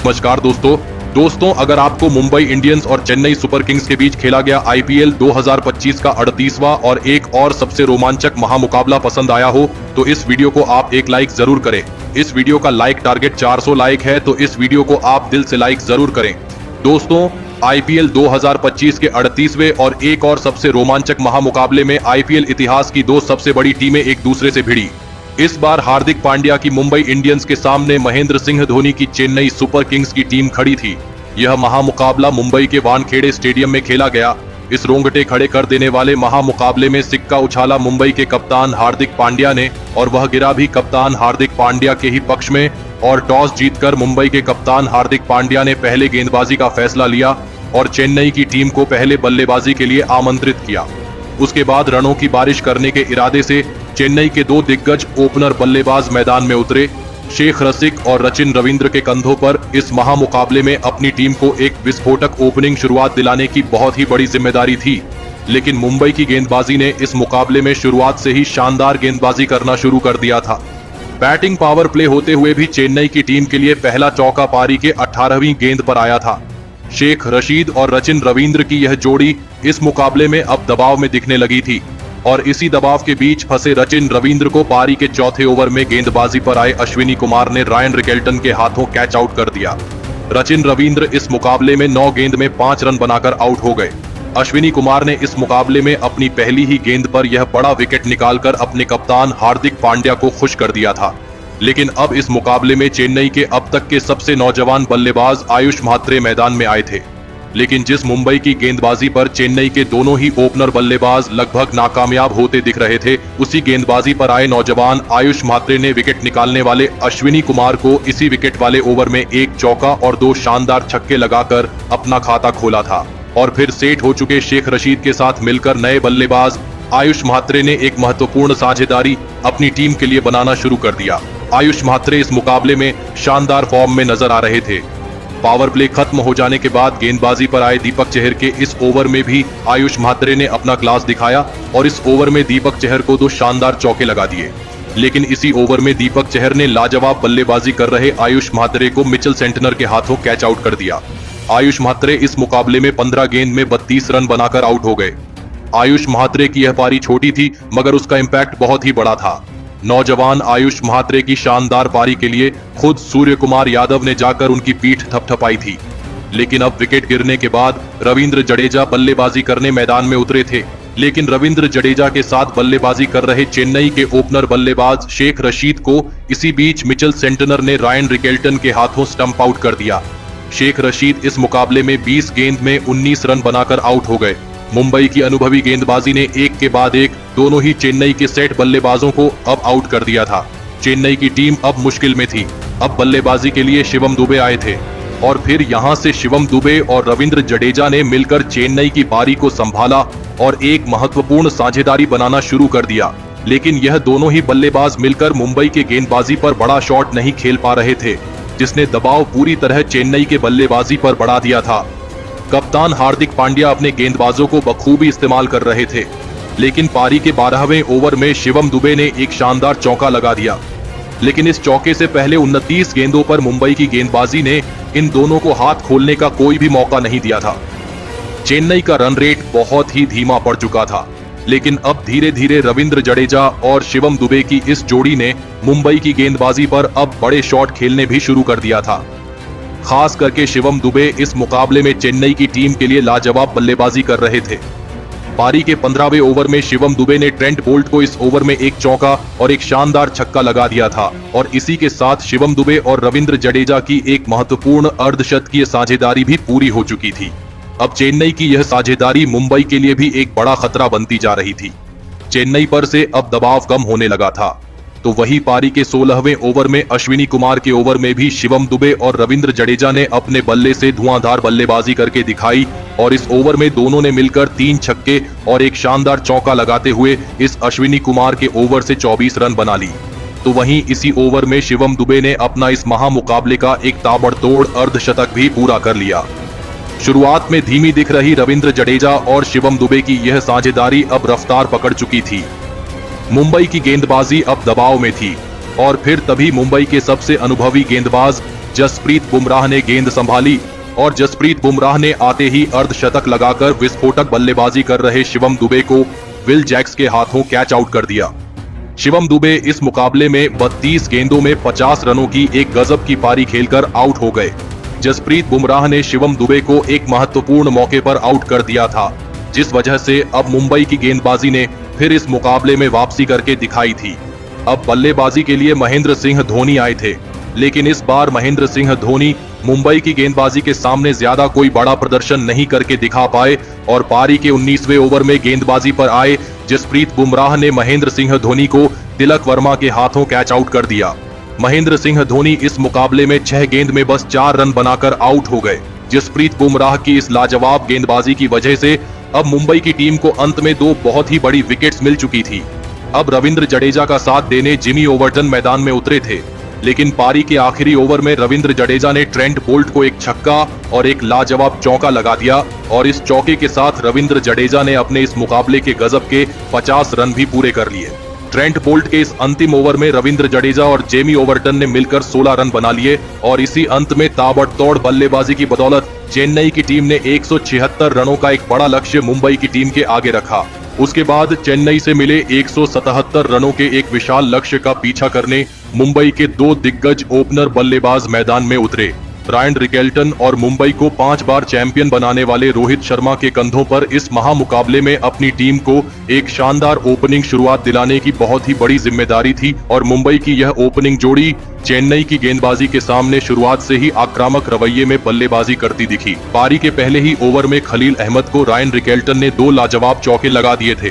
नमस्कार दोस्तों, अगर आपको मुंबई इंडियंस और चेन्नई सुपर किंग्स के बीच खेला गया आईपीएल 2025 का 38वां और एक और सबसे रोमांचक महामुकाबला पसंद आया हो तो इस वीडियो को आप एक लाइक जरूर करें। इस वीडियो का लाइक टारगेट 400 लाइक है, तो इस वीडियो को आप दिल से लाइक जरूर करें। दोस्तों, आईपीएल 2025 के 38वें और एक और सबसे रोमांचक महामुकाबले में आईपीएल इतिहास की दो सबसे बड़ी टीमें एक दूसरे से भिड़ी। इस बार हार्दिक पांड्या की मुंबई इंडियंस के सामने महेंद्र सिंह धोनी की चेन्नई सुपर किंग्स की टीम खड़ी थी। यह महामुकाबला मुंबई के वानखेड़े स्टेडियम में खेला गया। इस रोंगटे खड़े कर देने वाले महामुकाबले में सिक्का उछाला मुंबई के कप्तान हार्दिक पांड्या ने, और वह गिरा भी कप्तान हार्दिक पांड्या के ही पक्ष में। और टॉस जीतकर मुंबई के कप्तान हार्दिक पांड्या ने पहले गेंदबाजी का फैसला लिया और चेन्नई की टीम को पहले बल्लेबाजी के लिए आमंत्रित किया। उसके बाद रनों की बारिश करने के इरादे से चेन्नई के दो दिग्गज ओपनर बल्लेबाज मैदान में उतरे। शेख रसिक और रचिन रविंद्र के कंधों पर इस महामुकाबले में अपनी टीम को एक विस्फोटक ओपनिंग शुरुआत दिलाने की बहुत ही बड़ी जिम्मेदारी थी। लेकिन मुंबई की गेंदबाजी ने इस मुकाबले में शुरुआत से ही शानदार गेंदबाजी करना शुरू कर दिया था। बैटिंग पावर प्ले होते हुए भी चेन्नई की टीम के लिए पहला चौका पारी के 18वीं गेंद पर आया था। शेख रशीद और रचिन रविंद्र की यह जोड़ी इस मुकाबले में अब दबाव में दिखने लगी थी, और इसी दबाव के बीच फंसे रचिन रविंद्र को पारी के चौथे ओवर में गेंदबाजी पर आए अश्विनी कुमार ने रायन रिकेल्टन के हाथों कैच आउट कर दिया। रचिन रविंद्र इस मुकाबले में 9 गेंद में 5 रन बनाकर आउट हो गए। अश्विनी कुमार ने इस मुकाबले में अपनी पहली ही गेंद पर यह बड़ा विकेट निकालकर अपने कप्तान हार्दिक पांड्या को खुश कर दिया था। लेकिन अब इस मुकाबले में चेन्नई के अब तक के सबसे नौजवान बल्लेबाज आयुष म्हात्रे मैदान में आए थे। लेकिन जिस मुंबई की गेंदबाजी पर चेन्नई के दोनों ही ओपनर बल्लेबाज लगभग नाकामयाब होते दिख रहे थे, उसी गेंदबाजी पर आए नौजवान आयुष म्हात्रे ने विकेट निकालने वाले अश्विनी कुमार को इसी विकेट वाले ओवर में एक चौका और 2 शानदार छक्के लगाकर अपना खाता खोला था। और फिर सेट हो चुके शेख रशीद के साथ मिलकर नए बल्लेबाज आयुष म्हात्रे ने एक महत्वपूर्ण साझेदारी अपनी टीम के लिए बनाना शुरू कर दिया। आयुष म्हात्रे इस मुकाबले में शानदार फॉर्म में नजर आ रहे थे। पावर प्ले खत्म हो जाने के बाद गेंदबाजी पर आए दीपक चहर के इस ओवर में भी आयुष म्हात्रे ने अपना क्लास दिखाया, और इस ओवर में दीपक चहर को 2 शानदार चौके लगा दिए। लेकिन इसी ओवर में दीपक चहर ने लाजवाब बल्लेबाजी कर रहे आयुष म्हात्रे को मिचेल सेंटनर के हाथों कैच आउट कर दिया। आयुष म्हात्रे इस मुकाबले में 15 गेंद में 32 रन बनाकर आउट हो गए। आयुष म्हात्रे की यह पारी छोटी थी, मगर उसका इंपैक्ट बहुत ही बड़ा था। नौजवान आयुष म्हात्रे की शानदार पारी के लिए खुद सूर्य कुमार यादव ने जाकर उनकी पीठ थपथपाई थी। लेकिन अब विकेट गिरने के बाद रविंद्र जडेजा बल्लेबाजी करने मैदान में उतरे थे। लेकिन रविंद्र जडेजा के साथ बल्लेबाजी कर रहे चेन्नई के ओपनर बल्लेबाज शेख रशीद को इसी बीच मिचेल सेंटनर ने रायन रिकेल्टन के हाथों स्टंप आउट कर दिया। शेख रशीद इस मुकाबले में 20 गेंद में 19 रन बनाकर आउट हो गए। मुंबई की अनुभवी गेंदबाजी ने एक के बाद एक दोनों ही चेन्नई के सेट बल्लेबाजों को अब आउट कर दिया था। चेन्नई की टीम अब मुश्किल में थी। अब बल्लेबाजी के लिए शिवम दुबे आए थे, और फिर यहां से शिवम दुबे और रविंद्र जडेजा ने मिलकर चेन्नई की पारी को संभाला और एक महत्वपूर्ण साझेदारी बनाना शुरू कर दिया। लेकिन यह दोनों ही बल्लेबाज मिलकर मुंबई के गेंदबाजी पर बड़ा शॉट नहीं खेल पा रहे थे, जिसने दबाव पूरी तरह चेन्नई के बल्लेबाजी पर बढ़ा दिया था। कप्तान हार्दिक पांड्या अपने गेंदबाजों को बखूबी इस्तेमाल कर रहे थे। लेकिन पारी के 12वें ओवर में शिवम दुबे ने एक शानदार चौका लगा दिया। लेकिन इस चौके से पहले 29 गेंदों पर मुंबई की गेंदबाजी ने इन दोनों को हाथ खोलने का कोई भी मौका नहीं दिया था। चेन्नई का रन रेट बहुत ही धीमा पड़ चुका था। लेकिन अब धीरे धीरे रविंद्र जडेजा और शिवम दुबे की इस जोड़ी ने मुंबई की गेंदबाजी पर अब बड़े शॉट खेलने भी शुरू कर दिया था। खास करके शिवम दुबे इस मुकाबले में चेन्नई की टीम के लिए लाजवाब बल्लेबाजी कर रहे थे। पारी के 15वें ओवर में शिवम दुबे ने ट्रेंट बोल्ट को इस ओवर में एक चौका और एक शानदार छक्का लगा दिया था, और इसी के साथ शिवम दुबे और रविंद्र जडेजा की एक महत्वपूर्ण अर्धशतकीय साझेदारी भी पूरी हो चुकी थी। अब चेन्नई की यह साझेदारी मुंबई के लिए भी एक बड़ा खतरा बनती जा रही थी। चेन्नई पर से अब दबाव कम होने लगा था। तो वही पारी के 16वें ओवर में अश्विनी कुमार के ओवर में भी शिवम दुबे और रविंद्र जडेजा ने अपने बल्ले से धुआंधार बल्लेबाजी करके दिखाई, और इस ओवर में दोनों ने मिलकर 3 छक्के और एक शानदार चौका लगाते हुए इस अश्विनी कुमार के ओवर से 24 रन बना ली। तो वहीं इसी ओवर में शिवम दुबे ने अपना इस महामुकाबले का एक ताबड़तोड़ अर्धशतक भी पूरा कर लिया। शुरुआत में धीमी दिख रही रविंद्र जडेजा और शिवम दुबे की यह साझेदारी अब रफ्तार पकड़ चुकी थी। मुंबई की गेंदबाजी अब दबाव में थी, और फिर तभी मुंबई के सबसे अनुभवी गेंदबाज जसप्रीत बुमराह ने गेंद संभाली और जसप्रीत बुमराह ने आते ही अर्धशतक लगाकर विस्फोटक बल्लेबाजी कर रहे शिवम दुबे को विल जैक्स के हाथों कैच आउट कर दिया। शिवम दुबे इस मुकाबले में 32 गेंदों में 50 रनों की एक गजब की पारी खेलकर आउट हो गए। जसप्रीत बुमराह ने शिवम दुबे को एक महत्वपूर्ण मौके पर आउट कर दिया था, जिस वजह से अब मुंबई की गेंदबाजी ने फिर इस मुकाबले में वापसी करके दिखाई थी। अब बल्लेबाजी के लिए महेंद्र सिंह धोनी आए थे, लेकिन इस बार महेंद्र सिंह धोनी मुंबई की गेंदबाजी के सामने ज्यादा कोई बड़ा प्रदर्शन नहीं करके दिखा पाए और पारी के 19वें ओवर में गेंदबाजी पर आए जसप्रीत बुमराह ने महेंद्र सिंह धोनी को तिलक वर्मा के हाथों कैच आउट कर दिया। महेंद्र सिंह धोनी इस मुकाबले में 6 गेंद में बस 4 रन बनाकर आउट हो गए। जसप्रीत बुमराह की इस लाजवाब गेंदबाजी की वजह से अब मुंबई की टीम को अंत में 2 बहुत ही बड़ी विकेट्स मिल चुकी थी। अब रविंद्र जडेजा का साथ देने जिमी ओवर्टन मैदान में उतरे थे, लेकिन पारी के आखिरी ओवर में रविंद्र जडेजा ने ट्रेंट बोल्ट को एक छक्का और एक लाजवाब चौका लगा दिया और इस चौके के साथ रविंद्र जडेजा ने अपने इस मुकाबले के गजब के 50 रन भी पूरे कर लिए। ट्रेंट बोल्ट के इस अंतिम ओवर में रविंद्र जडेजा और जेमी ओवर्टन ने मिलकर 16 रन बना लिए और इसी अंत में ताबड़तोड़ बल्लेबाजी की बदौलत चेन्नई की टीम ने 176 रनों का एक बड़ा लक्ष्य मुंबई की टीम के आगे रखा। उसके बाद चेन्नई से मिले 177 रनों के एक विशाल लक्ष्य का पीछा करने मुंबई के 2 दिग्गज ओपनर बल्लेबाज मैदान में उतरे। रायन रिकेल्टन और मुंबई को 5 बार चैंपियन बनाने वाले रोहित शर्मा के कंधों पर इस महामुकाबले में अपनी टीम को एक शानदार ओपनिंग शुरुआत दिलाने की बहुत ही बड़ी जिम्मेदारी थी और मुंबई की यह ओपनिंग जोड़ी चेन्नई की गेंदबाजी के सामने शुरुआत से ही आक्रामक रवैये में बल्लेबाजी करती दिखी। पारी के पहले ही ओवर में खलील अहमद को रायन रिकेल्टन ने 2 लाजवाब चौके लगा दिए थे,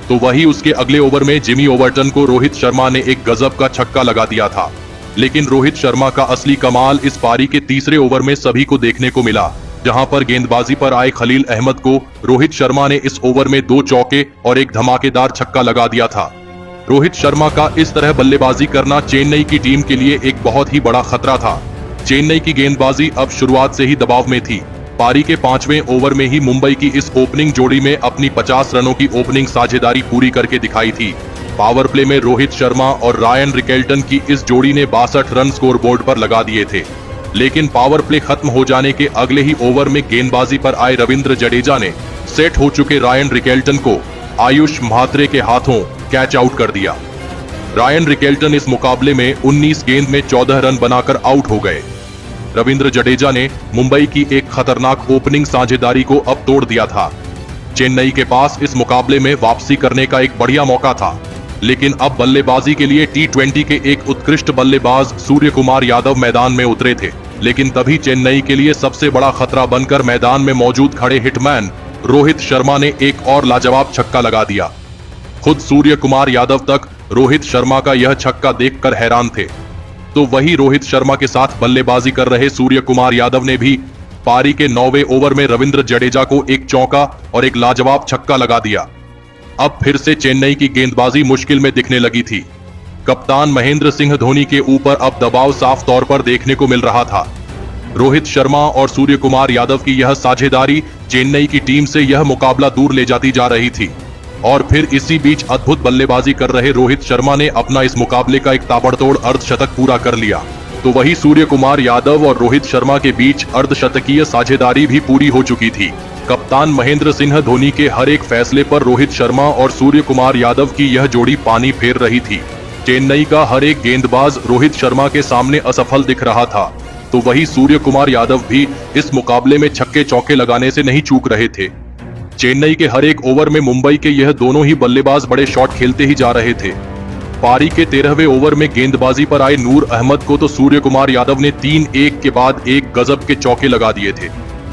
तो वही उसके अगले ओवर में जिमी ओवर्टन को रोहित शर्मा ने एक गजब का छक्का लगा दिया था। लेकिन रोहित शर्मा का असली कमाल इस पारी के तीसरे ओवर में सभी को देखने को मिला, जहां पर गेंदबाजी पर आए खलील अहमद को रोहित शर्मा ने इस ओवर में 2 चौके और एक धमाकेदार छक्का लगा दिया था। रोहित शर्मा का इस तरह बल्लेबाजी करना चेन्नई की टीम के लिए एक बहुत ही बड़ा खतरा था। चेन्नई की गेंदबाजी अब शुरुआत से ही दबाव में थी। पारी के 5वें ओवर में ही मुंबई की इस ओपनिंग जोड़ी में अपनी 50 रनों की ओपनिंग साझेदारी पूरी करके दिखाई थी। पावर प्ले में रोहित शर्मा और रायन रिकेल्टन की इस जोड़ी ने 62 रन स्कोरबोर्ड पर लगा दिए थे, लेकिन पावर प्ले खत्म हो जाने के अगले ही ओवर में गेंदबाजी पर आए रविंद्र जडेजा ने सेट हो चुके रायन रिकेल्टन को आयुष म्हात्रे के हाथों कैच आउट कर दिया। रायन रिकेल्टन इस मुकाबले में 19 गेंद में 14 रन बनाकर आउट हो गए। रविंद्र जडेजा ने मुंबई की एक खतरनाक ओपनिंग साझेदारी को अब तोड़ दिया था। चेन्नई के पास इस मुकाबले में वापसी करने का एक बढ़िया मौका था, लेकिन अब बल्लेबाजी के लिए T20 के एक उत्कृष्ट बल्लेबाज सूर्य कुमार यादव मैदान में उतरे थे। लेकिन तभी चेन्नई के लिए सबसे बड़ा खतरा बनकर मैदान में मौजूद खड़े हिटमैन रोहित शर्मा ने एक और लाजवाब छक्का लगा दिया। खुद सूर्य कुमार यादव तक रोहित शर्मा का यह छक्का देखकर हैरान थे, तो वही रोहित शर्मा के साथ बल्लेबाजी कर रहे सूर्य कुमार यादव ने भी पारी के 9वें ओवर में रविंद्र जडेजा को एक चौका और एक लाजवाब छक्का लगा दिया। अब फिर से चेन्नई की गेंदबाजी मुश्किल में दिखने लगी थी। कप्तान महेंद्र सिंह धोनी के ऊपर अब दबाव साफ तौर पर देखने को मिल रहा था। रोहित शर्मा और सूर्य कुमार यादव की यह साझेदारी चेन्नई की टीम से यह मुकाबला दूर ले जाती जा रही थी और फिर इसी बीच अद्भुत बल्लेबाजी कर रहे रोहित शर्मा ने अपना इस मुकाबले का एक ताबड़तोड़ अर्धशतक पूरा कर लिया, तो वही सूर्य कुमार यादव और रोहित शर्मा के बीच अर्धशतकीय साझेदारी भी पूरी हो चुकी थी। कप्तान महेंद्र सिंह धोनी के हर एक फैसले पर रोहित शर्मा और सूर्य कुमार यादव की यह जोड़ी पानी फेर रही थी। चेन्नई का हर एक गेंदबाज रोहित शर्मा के सामने असफल दिख रहा था, तो वही सूर्य कुमार यादव भी इस मुकाबले में छक्के चौके लगाने से नहीं चूक रहे थे। चेन्नई के हर एक ओवर में मुंबई के यह दोनों ही बल्लेबाज बड़े शॉट खेलते ही जा रहे थे। पारी के 13वें ओवर में गेंदबाजी पर आए नूर अहमद को तो सूर्य कुमार यादव ने 3 एक के बाद एक गजब के चौके लगा दिए थे।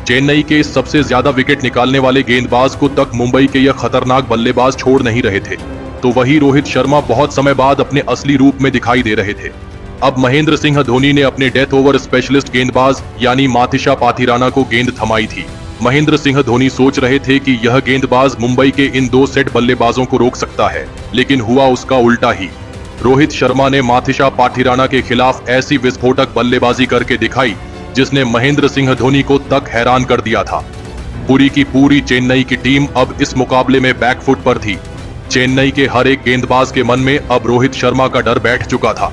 चेन्नई के इस सबसे ज्यादा विकेट निकालने वाले गेंदबाज को तक मुंबई के यह खतरनाक बल्लेबाज छोड़ नहीं रहे थे, तो वही रोहित शर्मा बहुत समय बाद अपने असली रूप में दिखाई दे रहे थे। अब महेंद्र सिंह धोनी ने अपने डेथ ओवर स्पेशलिस्ट गेंदबाज यानी माथिशा पाथिराना को गेंद थमाई थी। महेंद्र सिंह धोनी सोच रहे थे कि यह गेंदबाज मुंबई के इन 2 सेट बल्लेबाजों को रोक सकता है, लेकिन हुआ उसका उल्टा ही। रोहित शर्मा ने माथिशा पाथिराना के खिलाफ ऐसी विस्फोटक बल्लेबाजी करके दिखाई जिसने महेंद्र सिंह धोनी को तक हैरान कर दिया था। पूरी की पूरी चेन्नई की टीम अब इस मुकाबले में बैकफुट पर थी। चेन्नई के हर एक गेंदबाज के मन में अब रोहित शर्मा का डर बैठ चुका था।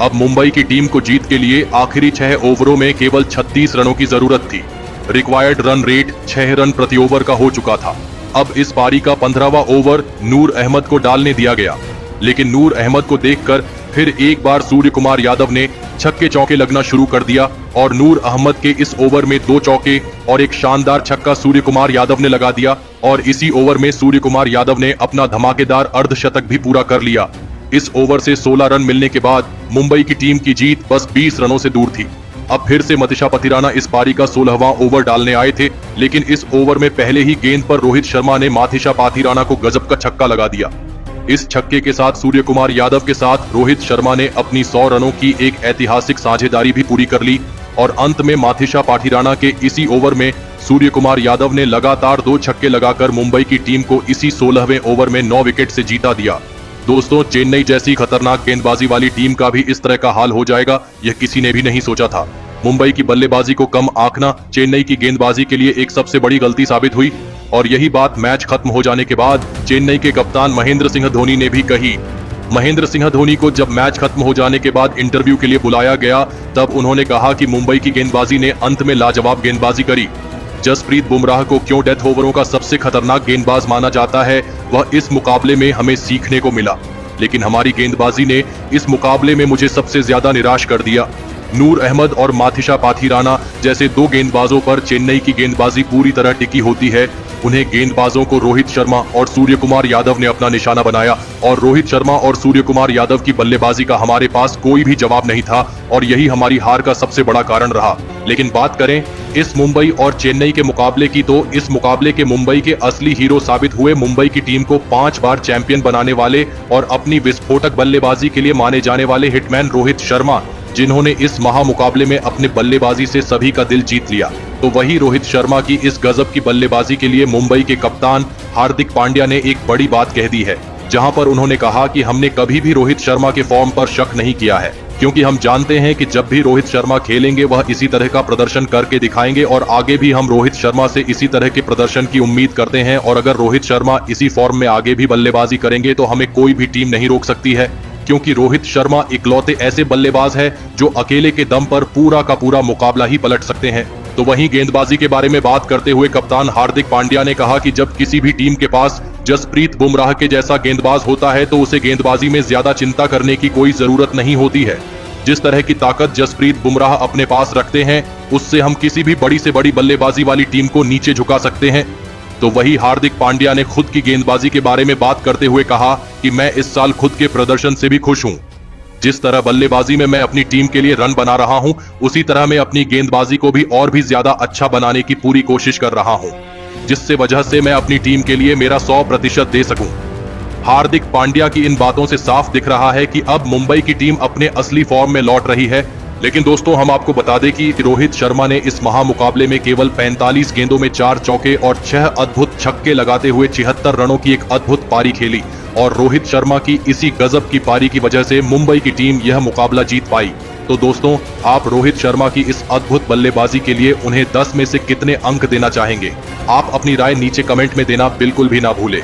अब मुंबई की टीम को जीत के लिए आखिरी 6 ओवरों में केवल 36 रनों की जरूरत थी। रिक्वायर्ड रन रेट 6 रन प्रति ओवर का हो चुका था। अब इस पारी का 15वां ओवर नूर अहमद को डालने दिया गया, लेकिन नूर अहमद को देखकर फिर एक बार सूर्य कुमार यादव ने छक्के चौके लगना शुरू कर दिया और नूर अहमद के इस ओवर में 2 चौके और एक शानदार छक्का सूर्य कुमार यादव ने लगा दिया और इसी ओवर में सूर्य कुमार यादव ने अपना धमाकेदार अर्धशतक भी पूरा कर लिया। इस ओवर से 16 रन मिलने के बाद मुंबई की टीम की जीत बस 20 रनों से दूर थी। अब फिर से मतीशा पथिराना इस पारी का 16वां ओवर डालने आए थे, लेकिन इस ओवर में पहले ही गेंद पर रोहित शर्मा ने मतीशा पथिराना को गजब का छक्का लगा दिया। इस छक्के के साथ सूर्य कुमार यादव के साथ रोहित शर्मा ने अपनी 100 रनों की एक ऐतिहासिक साझेदारी भी पूरी कर ली और अंत में मतीशा पथिराना के इसी ओवर में सूर्य कुमार यादव ने लगातार 2 छक्के लगाकर मुंबई की टीम को इसी 16वें ओवर में 9 विकेट से जीता दिया। दोस्तों, चेन्नई जैसी खतरनाक गेंदबाजी वाली टीम का भी इस तरह का हाल हो जाएगा, यह किसी ने भी नहीं सोचा था। मुंबई की बल्लेबाजी को कम आंकना चेन्नई की गेंदबाजी के लिए एक सबसे बड़ी गलती साबित हुई और यही बात मैच खत्म हो जाने के बाद चेन्नई के कप्तान महेंद्र सिंह धोनी ने भी कही। महेंद्र सिंह धोनी को जब मैच खत्म हो जाने के बाद इंटरव्यू के लिए बुलाया गया, तब उन्होंने कहा कि मुंबई की गेंदबाजी ने अंत में लाजवाब गेंदबाजी करी। जसप्रीत बुमराह को क्यों डेथ ओवरों का सबसे खतरनाक गेंदबाज माना जाता है, वह इस मुकाबले में हमें सीखने को मिला, लेकिन हमारी गेंदबाजी ने इस मुकाबले में मुझे सबसे ज्यादा निराश कर दिया। नूर अहमद और मतीशा पथिराना जैसे 2 गेंदबाजों पर चेन्नई की गेंदबाजी पूरी तरह टिकी होती है। उन्हें गेंदबाजों को रोहित शर्मा और सूर्य कुमार यादव ने अपना निशाना बनाया और रोहित शर्मा और सूर्य कुमार यादव की बल्लेबाजी का हमारे पास कोई भी जवाब नहीं था और यही हमारी हार का सबसे बड़ा कारण रहा। लेकिन बात करें इस मुंबई और चेन्नई के मुकाबले की, तो इस मुकाबले के मुंबई के असली हीरो साबित हुए मुंबई की टीम को 5 बार चैंपियन बनाने वाले और अपनी विस्फोटक बल्लेबाजी के लिए माने जाने वाले हिटमैन रोहित शर्मा, जिन्होंने इस महामुकाबले में अपने बल्लेबाजी से सभी का दिल जीत लिया। तो वही रोहित शर्मा की इस गजब की बल्लेबाजी के लिए मुंबई के कप्तान हार्दिक पांड्या ने एक बड़ी बात कह दी है, जहां पर उन्होंने कहा कि हमने कभी भी रोहित शर्मा के फॉर्म पर शक नहीं किया है, क्योंकि हम जानते हैं कि जब भी रोहित शर्मा खेलेंगे वह इसी तरह का प्रदर्शन करके दिखाएंगे और आगे भी हम रोहित शर्मा से इसी तरह के प्रदर्शन की उम्मीद करते हैं। और अगर रोहित शर्मा इसी फॉर्म में आगे भी बल्लेबाजी करेंगे तो हमें कोई भी टीम नहीं रोक सकती है, क्योंकि रोहित शर्मा इकलौते ऐसे बल्लेबाज है जो अकेले के दम पर पूरा का पूरा मुकाबला ही पलट सकते हैं। तो वहीं गेंदबाजी के बारे में बात करते हुए कप्तान हार्दिक पांड्या ने कहा कि जब किसी भी टीम के पास जसप्रीत बुमराह के जैसा गेंदबाज होता है तो उसे गेंदबाजी में ज्यादा चिंता करने की कोई जरूरत नहीं होती है। जिस तरह की ताकत जसप्रीत बुमराह अपने पास रखते हैं, उससे हम किसी भी बड़ी से बड़ी बल्लेबाजी वाली टीम को नीचे झुका सकते हैं। तो वही हार्दिक पांड्या ने खुद की गेंदबाजी के बारे में बात करते हुए कहा कि मैं इस साल खुद के प्रदर्शन से भी खुश हूं। जिस तरह बल्लेबाजी में मैं अपनी टीम के लिए रन बना रहा हूं, उसी तरह मैं अपनी गेंदबाजी को भी और भी ज्यादा अच्छा बनाने की पूरी कोशिश कर रहा हूं, जिससे वजह से मैं अपनी टीम के लिए मेरा 100% दे सकूं। हार्दिक पांड्या की इन बातों से साफ दिख रहा है कि अब मुंबई की टीम अपने असली फॉर्म में लौट रही है। लेकिन दोस्तों, हम आपको बता दें कि रोहित शर्मा ने इस महामुकाबले में केवल 45 गेंदों में 4 चौके और 6 अद्भुत छक्के लगाते हुए 76 रनों की एक अद्भुत पारी खेली और रोहित शर्मा की इसी गजब की पारी की वजह से मुंबई की टीम यह मुकाबला जीत पाई। तो दोस्तों, आप रोहित शर्मा की इस अद्भुत बल्लेबाजी के लिए उन्हें 10 में से कितने अंक देना चाहेंगे? आप अपनी राय नीचे कमेंट में देना बिल्कुल भी ना भूलें।